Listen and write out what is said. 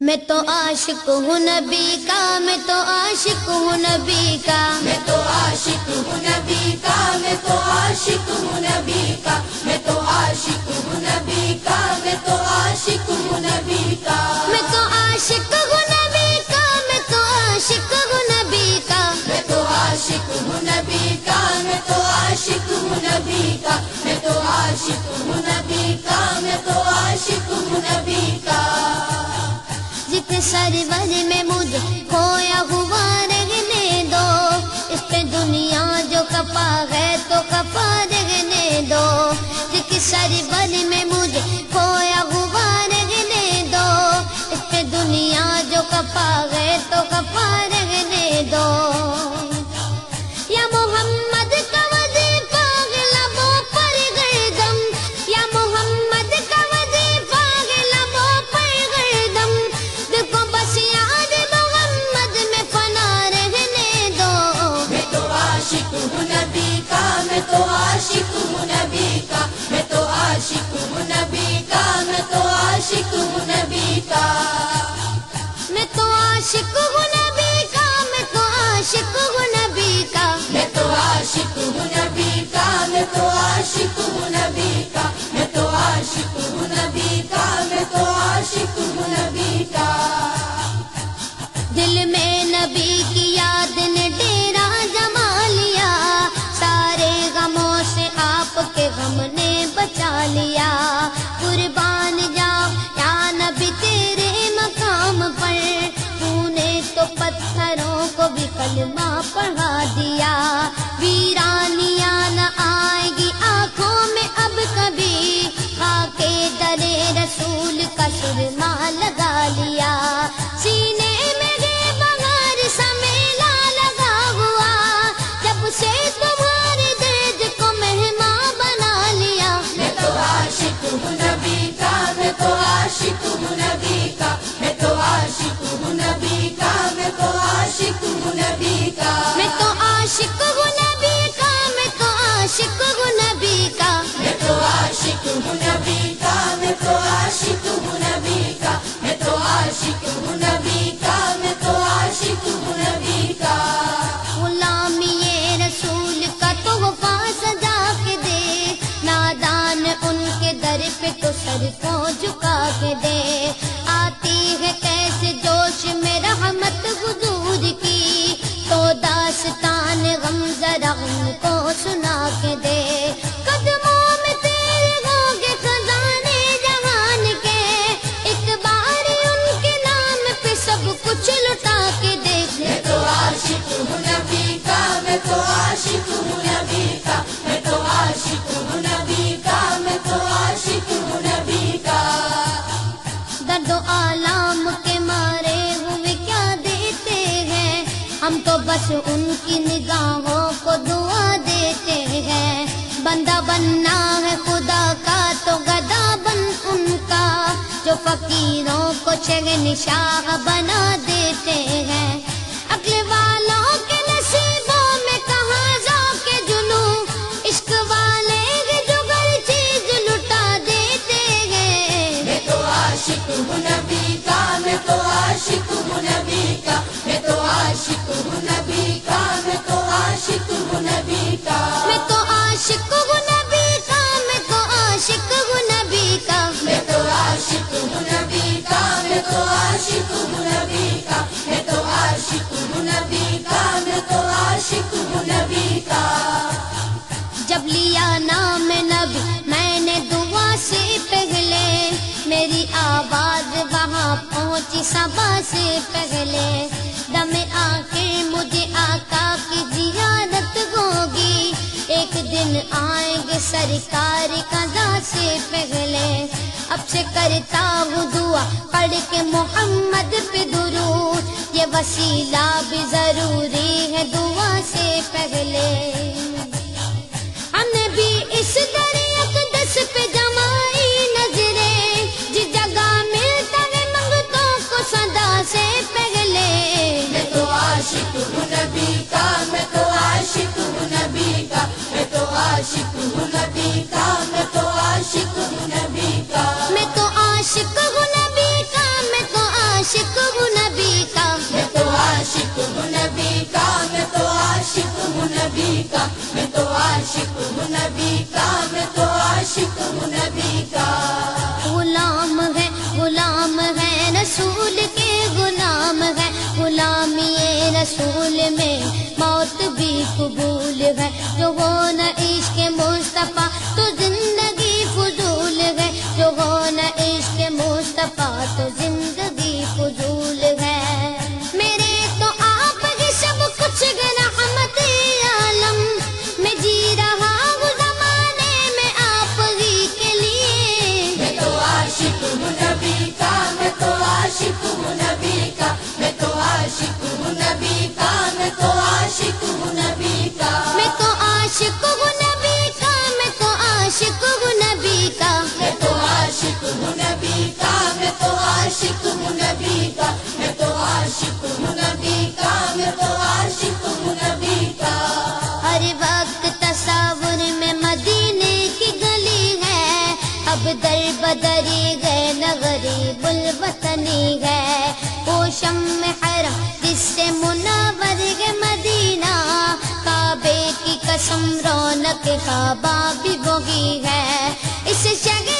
میں تو عاشق ہوں نبی کا، میں تو عاشق ہوں نبی کا، میں تو عاشق ہوں نبی کا، میں تو عاشق ہوں نبی کا، میں تو عاشق ہوں نبی کا، میں تو عاشق ہوں نبی کا، میں تو عاشق ہوں نبی کا، میں تو عاشق ہوں نبی کا، میں تو عاشق ہوں نبی کا، میں تو عاشق ہوں نبی کا، میں تو عاشق ہوں نبی کا، میں تو عاشق ہوں نبی کا، جتنے سرور میں مجھے کھویا ہوا رہنے دو، اس پہ دنیا جو کپا ہے تو کپا رہنے دو، جتنے سرور میں مجھے کھویا ہوا رہنے دو، اس پہ دنیا جو کپا ہے تو کپا رہنے دو، یا محمد کا وظیفہ ہے لبوں پر گردم، یا محمد کا وظیفہ ہے لبوں پر گردم، دیکھو بس یاد محمد میں فنا رہنے دو، میں تو عاشق ہوں نبی کا، میں تو عاشق ہوں نبی کا، میں تو عاشق ہوں نبی کا، میں تو عاشق ہوں نبی کا، میں تو عاشق ہوں نبی کا، میں تو عاشق ہوں نبی کا، میں تو عاشق ہوں نبی کا، میں تو عاشق ہوں نبی کا، میں تو عاشق ہوں نبی کا، میں تو عاشق ہوں نبی کا، دل میں نبی کی یاد نے ڈیرا جما لیا، سارے غموں سے آپ کے غم نے بچا لیا، قربان جاؤ یا نبی تیرے مقام پر، تو نے تو پتھروں کو بھی کلمہ پڑھا دیا، ویرانیاں نہ آئے گی آنکھوں میں اب کبھی، خاک در رسول کا سرما لگا لیا، سینے میں گے بغیر سمیلا لگا ہوا، جب سے تمہارے درد کو مہمان بنا لیا، میں تو عاشق ہوں نبی کا، میں تو عاشق ہوں نبی کا، میں تو عاشق ہوں نبی کا، میں تو عاشق ہوں نبی کا، میں تو عاشق ہوں نبی کا، میں تو عاشق ہوں نبی کا، میں تو عاشق ہوں نبی کا، میں تو عاشق ہوں نبی کا، میں تو عاشق ہوں نبی کا، میں تو عاشق ہوں نبی کا، غلامی رسول کا تحفہ سجا کے دے، نادان ان کے در پہ تو سر کو جھکا کے دے، آتی ہے کیسے جوش میں رحمت حضور کی، تو داستان غم ذرا ان کو سنا کے دے، قدموں میں تیرے ہوں گے خزانے جہان کے، ایک بار ان کے نام پہ سب کچھ لٹا کے دیکھ، میں تو عاشق ہوں نبی کا، میں تو عاشق ہوں نبی کا، میں تو عاشق ہوں نبی کا، میں تو عاشق ہوں نبی کا، درد و آلام کے مارے ہوئے کیا دیتے ہیں، ہم تو بس ان کی نگاہوں کو دعا دیتے ہیں، بندہ بننا ہے خدا کا تو گدا بن ان کا، جو فقیروں کو شہنشاہ بنا دیتے ہیں، عقل والوں کے نصیبوں میں کہاں ذوق جنوں، عشق والے ہیں جو ہر چیز لٹا دیتے ہیں، میں تو عاشق ہوں نبی کا، میں تو عاشق ہوں نبی کا، میں تو عاشق ہوں نبی کا، میں تو عاشق ہوں نبی کا، میں تو عاشق ہوں نبی کا، میں تو عاشق ہوں نبی کا، میں تو عاشق ہوں نبی کا، میں تو عاشق ہوں نبی کا، میں تو عاشق ہوں نبی کا، میں تو عاشق ہوں نبی کا، جب لیا نام نبی میں نے دعا سے پہلے، میری آواز وہاں پہنچی صبا سے پہلے، دم آخر مجھے آقا کی زیارت ہوگی، ایک دن آئیں گے سرکار قضا سے پہلے، اب سے کرتا ہوں دعا پڑھ کے محمد پہ درود، یہ وسیلہ بھی ضروری ہے دعا سے پہلے، ہم نے بھی اس در اقدس پہ جمائی نظریں، جس جگہ ملتا ہے منگتوں کو صدا سے پہلے، میں تو عاشق ہوں نبی کا، میں تو عاشق ہوں نبی کا، میں تو عاشق ہوں نبی کا، میں تو عاشق ہوں نبی کا، میں تو عاشق ہوں نبی کا، میں تو عاشق عاشق ہوں نبی کا، میں تو عاشق ہوں نبی کا، میں تو عاشق ہوں نبی کا، میں تو عاشق ہوں نبی کا، میں تو عاشق ہوں نبی کا۔ غلام ہے رسول کے، غلام ہے غلامی رسول میں موت بھی قبول ہے، جو ہو نہ عشق مصطفیٰ تو زندگی فضول ہے، جو ہو نہ عشق مصطفیٰ تو زندگی فضول ہے۔ میرے تو آپ ہی سب کچھ گے رحمت عالم، میں جی رہا ہوں زمانے میں آپ ہی کے لیے۔ میں تو عاشق ہوں نبی کا، میں تو عاشق ہوں نبی کا، میں تو عاشق ہوں نبی کا، میں تو عاشق ہوں نبی کا۔ میں تو عاشق ہوں نبی کا، میں تو عاشق ہوں نبی کا، میں تو عاشق ہوں نبی کا، میں تو عاشق ہوں نبی کا، میں تو عاشق ہوں نبی کا، میں تو عاشق ہوں نبی کا۔ ہر وقت تصور میں مدینے کی گلی ہے، اب در بدری گئے نہ غریب الوطنی ہے، وہ شمع حرم جس سے منور ہے مدینہ، کعبے کی قسم رونق کعبہ بھی وہی ہے، اس شہر